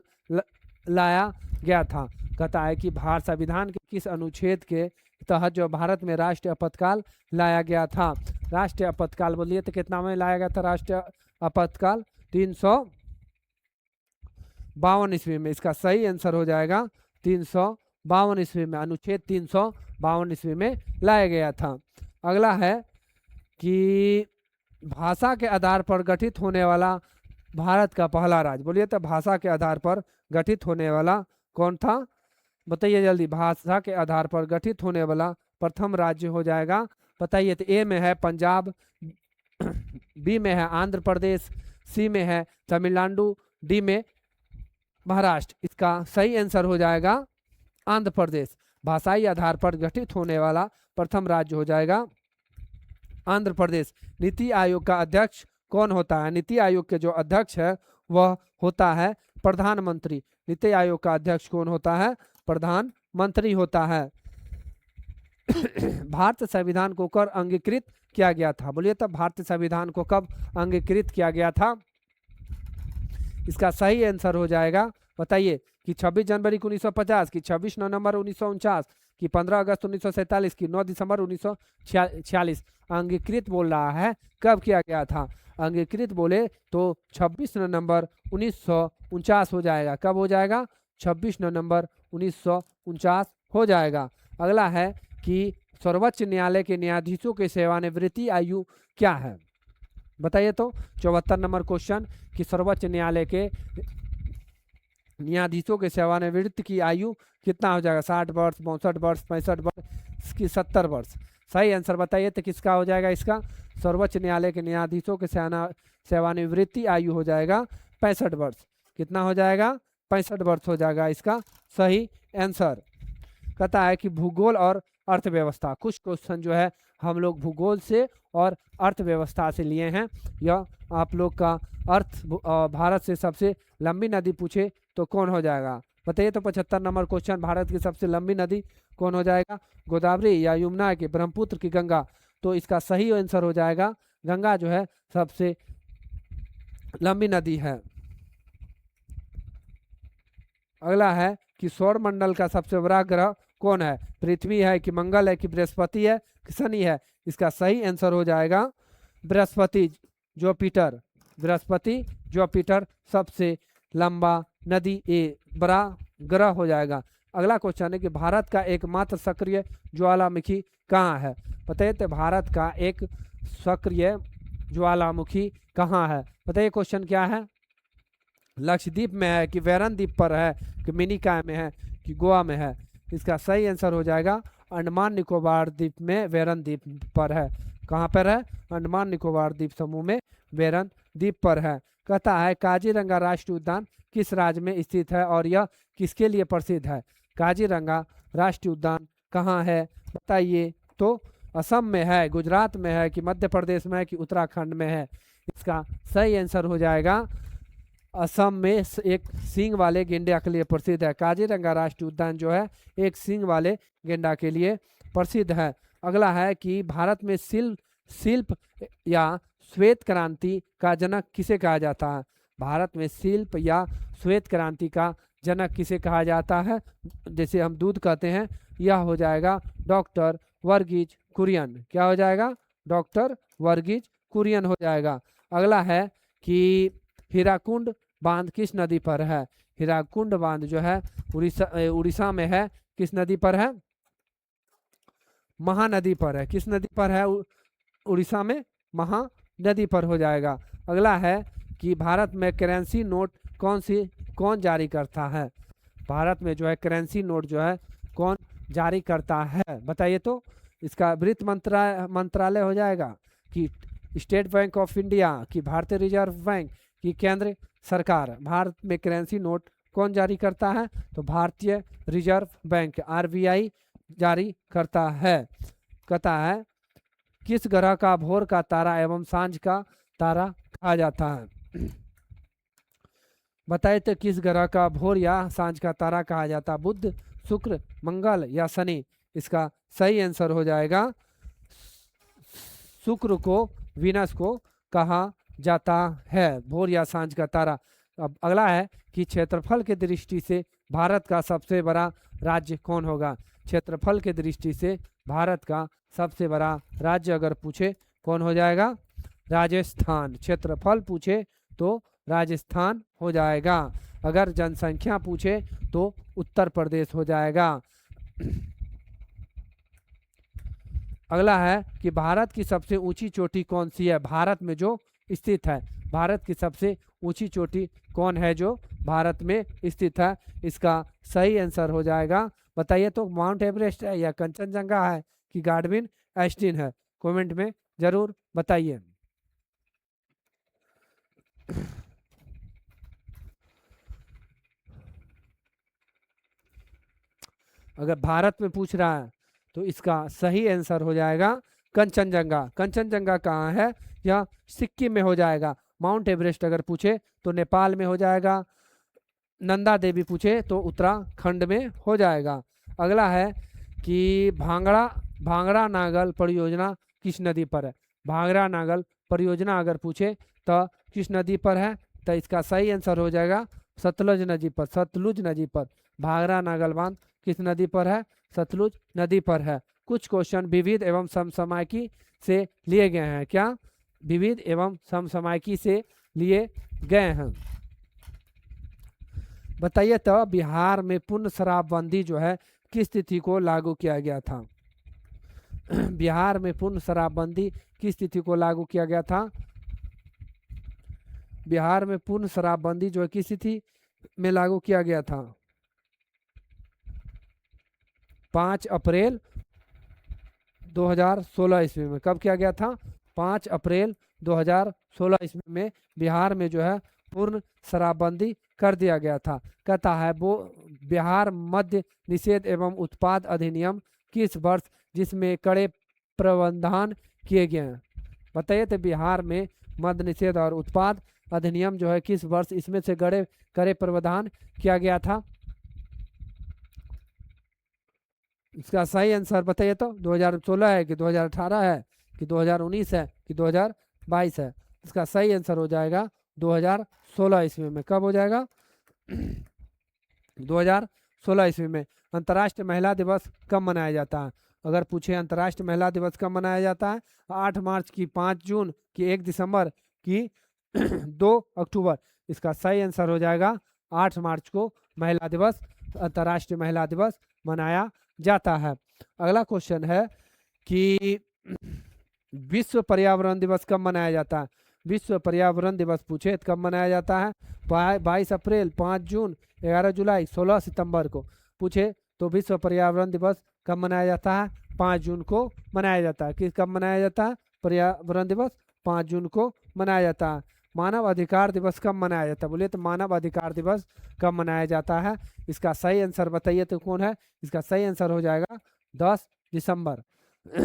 लाया गया था? कहता है कि भारत संविधान के किस अनुच्छेद के तहत जो भारत में राष्ट्रीय आपातकाल लाया गया था? राष्ट्रीय आपातकाल बोलिए तो कितना में लाया गया था राष्ट्रीय आपातकाल? 352 ईस्वी में। इसका सही आंसर हो जाएगा 352 ईस्वी में, अनुच्छेद 352 ईस्वी में लाया गया था। अगला है कि भाषा के आधार पर गठित होने वाला भारत का पहला राज्य, बोलिए तो भाषा के आधार पर गठित होने वाला कौन था? बताइए जल्दी। भाषा के आधार पर गठित होने वाला प्रथम राज्य हो जाएगा, बताइए। तो ए में है पंजाब, बी में है आंध्र प्रदेश, सी में है तमिलनाडु, डी में महाराष्ट्र। इसका सही आंसर हो जाएगा आंध्र प्रदेश। भाषाई आधार पर गठित होने वाला प्रथम राज्य हो जाएगा आंध्र प्रदेश। नीति आयोग का अध्यक्ष कौन होता है? नीति आयोग के जो अध्यक्ष है वह होता है प्रधानमंत्री। नीति आयोग का अध्यक्ष कौन होता है? प्रधानमंत्री होता है। भारतीय संविधान को कब अंगीकृत किया गया था? बोलिए तब भारतीय संविधान को कब अंगीकृत किया गया था? इसका सही आंसर हो जाएगा, बताइए, कि 26 जनवरी 1950, की 26 नवंबर 1949, की 15 अगस्त 1947, की 9 दिसंबर 1946। अंगीकृत बोल रहा है, कब किया गया था? अंगीकृत बोले तो 26 नवंबर 1949 हो जाएगा। कब हो जाएगा? 26 नवंबर 1949 हो जाएगा। अगला है कि सर्वोच्च न्यायालय के न्यायाधीशों की सेवानिवृत्ति आयु क्या है? बताइए तो। 74 नंबर क्वेश्चन, कि सर्वोच्च न्यायालय के न्यायाधीशों के सेवानिवृत्ति की आयु कितना हो जाएगा? 60 वर्ष, 62 वर्ष, 65 वर्ष, की 70 वर्ष। सही आंसर बताइए तो किसका हो जाएगा इसका? सर्वोच्च न्यायालय के न्यायाधीशों के सेवानिवृत्ति आयु हो जाएगा 65 वर्ष। कितना हो जाएगा? 65 वर्ष हो जाएगा इसका सही आंसर। कहता है कि भूगोल और अर्थव्यवस्था, कुछ क्वेश्चन जो है हम लोग भूगोल से और अर्थव्यवस्था से लिए हैं। यह आप लोग का भारत से सबसे लंबी नदी पूछे तो कौन हो जाएगा? बताइए तो। 75 नंबर क्वेश्चन, भारत की सबसे लंबी नदी कौन हो जाएगा? गोदावरी या यमुना की, ब्रह्मपुत्र की, गंगा? तो इसका सही आंसर हो जाएगा गंगा जो है सबसे लंबी नदी है। अगला है कि सौरमंडल का सबसे बड़ा ग्रह कौन है? पृथ्वी है, कि मंगल है, कि बृहस्पति है, कि शनि है? इसका सही आंसर हो जाएगा बृहस्पति, जुपिटर। बृहस्पति जुपिटर सबसे लंबा नदी, बड़ा ग्रह हो जाएगा। अगला क्वेश्चन है कि भारत का एकमात्र सक्रिय ज्वालामुखी कहाँ है? बताइए तो। भारत का एक सक्रिय ज्वालामुखी कहाँ है? बताइए क्वेश्चन क्या है? लक्षद्वीप में है, कि वेरन द्वीप पर है, कि मिनिकॉय में है, कि गोवा में है? इसका सही आंसर हो जाएगा अंडमान निकोबार द्वीप में, वेरन द्वीप पर है। कहाँ पर है? अंडमान निकोबार द्वीप समूह में वेरन द्वीप पर है। कहता है काजीरंगा राष्ट्रीय उद्यान किस राज्य में स्थित है और यह किसके लिए प्रसिद्ध है? काजीरंगा राष्ट्रीय उद्यान कहाँ है? बताइए तो। असम में है, गुजरात में है, कि मध्य प्रदेश में है, कि उत्तराखंड में है? इसका सही आंसर हो जाएगा असम में। एक सींग वाले गेंडा के लिए प्रसिद्ध है। काजीरंगा राष्ट्रीय उद्यान जो है एक सींग वाले गेंडा के लिए प्रसिद्ध है। अगला है कि भारत में शिल्प या श्वेत क्रांति का जनक किसे कहा जाता है? भारत में शिल्प या श्वेत क्रांति का जनक किसे कहा जाता है? जैसे हम दूध कहते हैं, यह हो जाएगा डॉक्टर वर्गीज कुरियन। क्या हो जाएगा? डॉक्टर वर्गीज कुरियन हो जाएगा। अगला है कि हीराकुंड बांध किस नदी पर है? हीराकुंड बांध जो है उड़ीसा में है। किस नदी पर है? महानदी पर है। किस नदी पर है? उड़ीसा में महानदी पर हो जाएगा। अगला है कि भारत में करेंसी नोट कौन जारी करता है? भारत में जो है करेंसी नोट जो है कौन जारी करता है? बताइए तो। इसका वित्त मंत्रालय हो जाएगा, कि स्टेट बैंक ऑफ इंडिया, कि भारतीय रिजर्व बैंक, कि केंद्र सरकार? भारत में करेंसी नोट कौन जारी करता है? तो भारतीय रिजर्व बैंक, आरबीआई जारी करता है। कहता है किस ग्रह का भोर का तारा एवं सांझ का तारा कहा जाता है? बताइए तो किस ग्रह का भोर या सांझ का तारा कहा जाता? बुध, शुक्र, मंगल या शनि? इसका सही आंसर हो जाएगा शुक्र को, वीनस को कहा जाता है भोर या सांझ का तारा। अब अगला है कि क्षेत्रफल की दृष्टि से भारत का सबसे बड़ा राज्य कौन होगा? क्षेत्रफल की दृष्टि से भारत का सबसे बड़ा राज्य अगर पूछे कौन हो जाएगा? राजस्थान। क्षेत्रफल पूछे तो राजस्थान हो जाएगा। अगर जनसंख्या पूछे तो उत्तर प्रदेश हो जाएगा। अगला है कि भारत की सबसे ऊंची चोटी कौन सी है? भारत में जो स्थित है, भारत की सबसे ऊंची चोटी कौन है जो भारत में स्थित है? इसका सही आंसर हो जाएगा, बताइए तो, माउंट एवरेस्ट है या कंचनजंगा है कि गार्डविन एस्टीन है? कमेंट में जरूर बताइए। अगर भारत में पूछ रहा है तो इसका सही आंसर हो जाएगा कंचनजंगा। कंचनजंगा कहाँ है? यह सिक्किम में हो जाएगा। माउंट एवरेस्ट अगर पूछे तो नेपाल में हो जाएगा। नंदा देवी पूछे तो उत्तराखंड में हो जाएगा। अगला है कि भांगड़ा भांगड़ा नागल परियोजना किस नदी पर है? भांगड़ा नागल परियोजना अगर पूछे तो किस नदी पर है? तो इसका सही आंसर हो जाएगा सतलुज नदी पर। सतलुज नदी पर भांगड़ा नागल बांध किस नदी पर है? सतलुज नदी पर है। कुछ क्वेश्चन विविध एवं समसामयिकी से लिए गए हैं। क्या? विविध एवं समसामयिकी से लिए गए हैं। बताइए तो बिहार में पूर्ण शराबबंदी जो है किस तिथि को लागू किया गया था? बिहार में पूर्ण शराबबंदी किस तिथि को लागू किया गया था? बिहार में पूर्ण शराबबंदी जो है किस तिथि में लागू किया गया था? 5 अप्रैल 2016 ईस्वी में। कब किया गया था? 5 अप्रैल 2016 ईस्वी में बिहार में जो है पूर्ण शराबबंदी कर दिया गया था। कहता है वो बिहार मद्य निषेध एवं उत्पाद अधिनियम किस वर्ष जिसमें कड़े प्रावधान किए गए हैं? बताइए तो बिहार में मद्य निषेध और उत्पाद अधिनियम जो है किस वर्ष इसमें से कड़े प्रावधान किया गया था? इसका सही आंसर बताइए तो, 2016 है कि 2018 है कि 2019 है कि 2022 है? इसका सही आंसर हो जाएगा 2016 ईस्वी में। कब हो जाएगा? 2016 ईस्वी में। अंतर्राष्ट्रीय महिला दिवस कब मनाया जाता है? अगर पूछे अंतर्राष्ट्रीय महिला दिवस कब मनाया जाता है? 8 मार्च की, 5 जून की, 1 दिसंबर की, 2 अक्टूबर? इसका सही आंसर हो जाएगा 8 मार्च को महिला दिवस, अंतर्राष्ट्रीय महिला दिवस मनाया जाता है। अगला क्वेश्चन है कि विश्व पर्यावरण दिवस कब मनाया जाता है? विश्व पर्यावरण दिवस पूछे तो कब मनाया जाता है? 22 अप्रैल, 5 जून, 11 जुलाई, 16 सितंबर को? पूछे तो विश्व पर्यावरण दिवस कब मनाया जाता है? 5 जून को मनाया जाता है। किस कब मनाया जाता है पर्यावरण दिवस? 5 जून को मनाया जाता है। मानव अधिकार दिवस कब मनाया जाता है? बोलिए तो मानव अधिकार दिवस कब मनाया जाता है? इसका सही आंसर बताइए तो कौन है? इसका सही आंसर हो जाएगा 10 दिसंबर।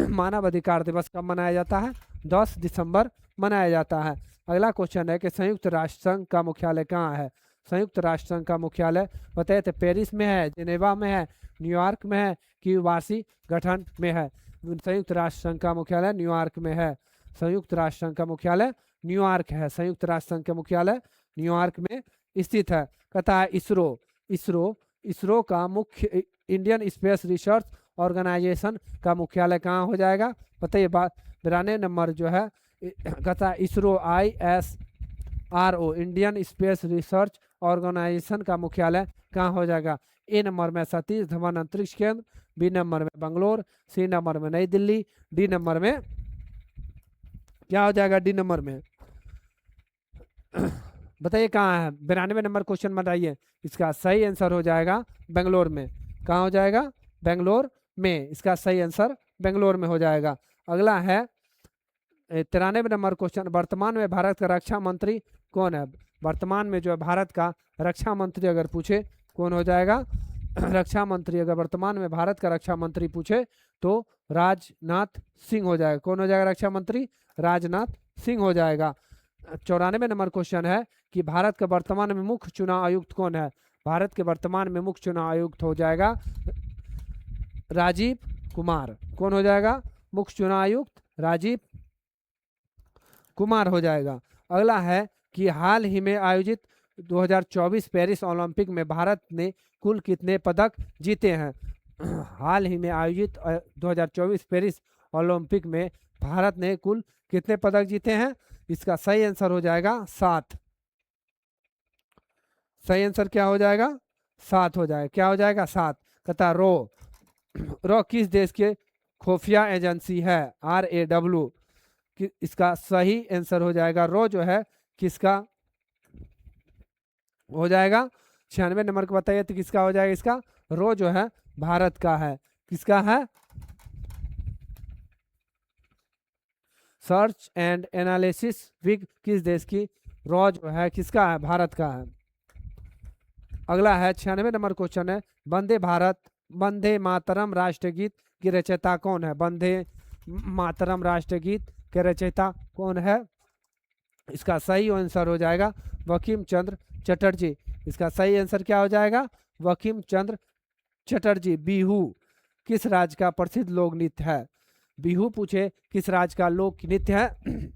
मानव अधिकार दिवस कब मनाया जाता है? 10 दिसंबर मनाया जाता है। अगला क्वेश्चन है कि संयुक्त राष्ट्र संघ का मुख्यालय कहाँ है? संयुक्त राष्ट्र संघ का मुख्यालय बताइए तो पेरिस में है, जेनेवा में है, न्यूयॉर्क में है कि वाशिंगटन में है? संयुक्त राष्ट्र संघ का मुख्यालय न्यूयॉर्क में है। संयुक्त राष्ट्र संघ का मुख्यालय न्यूयॉर्क है। संयुक्त राष्ट्र संघ का मुख्यालय न्यूयॉर्क में स्थित है। कहता है इसरो इसरो का मुख्य इंडियन स्पेस रिसर्च ऑर्गेनाइजेशन का मुख्यालय कहाँ हो जाएगा? बताइए। 92 नंबर जो है कहता है ISRO ISRO Indian Space Research Organisation का मुख्यालय कहाँ हो जाएगा? ए नंबर में सतीश धवन अंतरिक्ष केंद्र, बी नंबर में बंगलोर, सी नंबर में नई दिल्ली, डी नंबर में क्या हो जाएगा? डी नंबर में बताइए कहाँ है? 92 नंबर क्वेश्चन बताइए। इसका सही आंसर हो जाएगा बेंगलोर में। कहाँ हो जाएगा? बेंगलोर में। इसका सही आंसर बेंगलोर में हो जाएगा। अगला है 93 नंबर क्वेश्चन, वर्तमान में भारत का रक्षा मंत्री कौन है? वर्तमान में जो है भारत का रक्षा मंत्री अगर पूछे कौन हो जाएगा? रक्षा मंत्री अगर वर्तमान में भारत का रक्षा मंत्री पूछे तो राजनाथ सिंह हो जाएगा। कौन हो जाएगा रक्षा मंत्री? राजनाथ सिंह हो जाएगा। 94 नंबर क्वेश्चन है कि भारत के वर्तमान में मुख्य चुनाव आयुक्त कौन है। भारत के वर्तमान में मुख्य चुनाव आयुक्त हो जाएगा राजीव कुमार। कौन हो जाएगा मुख्य चुनाव आयुक्त? राजीव कुमार हो जाएगा। अगला है कि हाल ही में आयोजित 2024 पेरिस ओलंपिक में भारत ने कुल कितने पदक जीते हैं। हाल ही में आयोजित 2024 पेरिस ओलंपिक में भारत ने कुल कितने पदक जीते हैं? इसका सही आंसर हो जाएगा 7। सही आंसर क्या हो जाएगा? 7 हो जाएगा। क्या हो जाएगा? 7। कहता रो किस देश के खुफिया एजेंसी है? RAW। इसका सही आंसर हो जाएगा रो जो है किसका हो जाएगा? 96 नंबर को बताइए तो किसका हो जाएगा? इसका रो जो है भारत का है। किसका है? सर्च एंड एनालिसिस विग किस देश की? रो जो है किसका है? भारत का है। अगला है 96 नंबर क्वेश्चन है वंदे मातरम राष्ट्रगीत की रचयिता कौन है? वंदे मातरम राष्ट्रगीत के रचयिता कौन है? इसका सही आंसर हो जाएगा बंकिम चंद्र चटर्जी। इसका सही आंसर क्या हो जाएगा? बंकिम चंद्र चटर्जी। बिहू किस राज्य का प्रसिद्ध लोक नृत्य है? बिहू पूछे किस राज्य का लोक नृत्य है?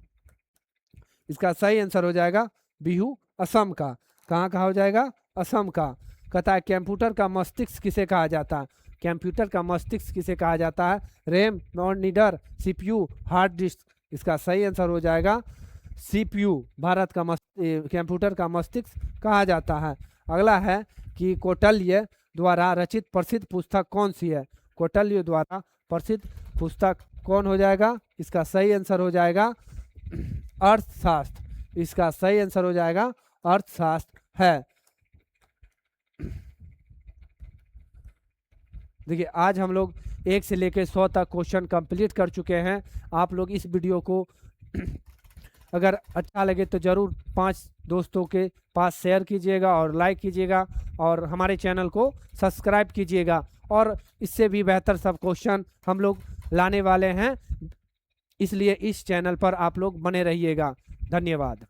इसका सही आंसर हो जाएगा बिहू असम का। कहाँ का हो जाएगा? असम का। कहता है कंप्यूटर का मस्तिष्क किसे कहा जाता है? कंप्यूटर का मस्तिष्क किसे कहा जाता है? RAM, monitor, CPU, hard disk. इसका सही आंसर हो जाएगा CPU। भारत का कंप्यूटर का मस्तिष्क कहा जाता है। अगला है कि कौटिल्य द्वारा रचित प्रसिद्ध पुस्तक कौन सी है? कौटिल्य द्वारा प्रसिद्ध पुस्तक कौन हो जाएगा? इसका सही आंसर हो जाएगा अर्थशास्त्र। इसका सही आंसर हो जाएगा अर्थशास्त्र है। देखिए आज हम लोग 1 से लेकर 100 तक क्वेश्चन कंप्लीट कर चुके हैं। आप लोग इस वीडियो को अगर अच्छा लगे तो ज़रूर 5 दोस्तों के पास शेयर कीजिएगा और लाइक कीजिएगा और हमारे चैनल को सब्सक्राइब कीजिएगा। और इससे भी बेहतर सब क्वेश्चन हम लोग लाने वाले हैं, इसलिए इस चैनल पर आप लोग बने रहिएगा। धन्यवाद।